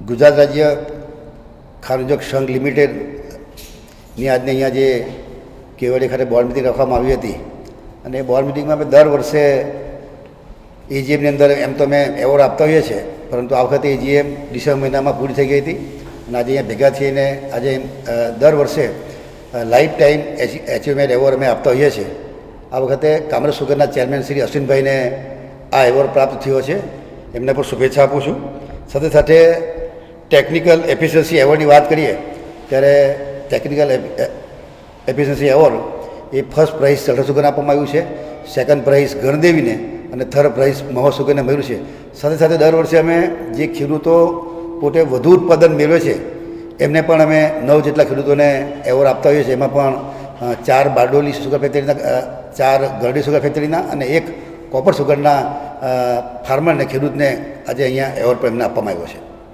ગુજરાત રાજ્ય ખાનઉદ્યોગ સંઘ લિમિટેડની આજને અહીંયા જે કેવડિયા ખાતે બોર્ડ મિટિંગ રાખવામાં આવી હતી અને બોર્ડ મિટિંગમાં અમે દર વર્ષે એજીએમની અંદર એમ તો અમે એવોર્ડ આપતા હોઈએ છીએ, પરંતુ આ વખતે એજીએમ ડિસેમ્બર મહિનામાં પૂરી થઈ ગઈ હતી અને આજે અહીંયા ભેગા થઈને આજે દર વર્ષે લાઈફ ટાઈમ એચિવમેન્ટ એવોર્ડ અમે આપતા હોઈએ છીએ. આ વખતે કામરેજ સુગરના ચેરમેન શ્રી અશ્વિનભાઈને આ એવોર્ડ પ્રાપ્ત થયો છે, એમને પણ શુભેચ્છા આપું છું. સાથે સાથે ટેકનિકલ એફિશિયન્સી એવોર્ડની વાત કરીએ ત્યારે ટેકનિકલ એફિશિયન્સી એવોર્ડ એ ફર્સ્ટ પ્રાઇઝ સલ્ફર સુગરને આપવામાં આવ્યું છે, સેકન્ડ પ્રાઇઝ ગણદેવીને અને થર્ડ પ્રાઇઝ મહો સુગરને મળ્યું છે. સાથે સાથે દર વર્ષે અમે જે ખેડૂતો પોતે વધુ ઉત્પાદન મેળવે છે એમને પણ અમે 9 જેટલા ખેડૂતોને એવોર્ડ આપતા હોઈએ છીએ. એમાં પણ 4 બારડોલી સુગર ફેક્ટરીના, 4 ગરડી સુગર ફેક્ટરીના અને 1 કોપર સુગરના ફાર્મરને ખેડૂતને આજે અહીંયા એવોર્ડ પણ એમને આપવામાં આવ્યો છે.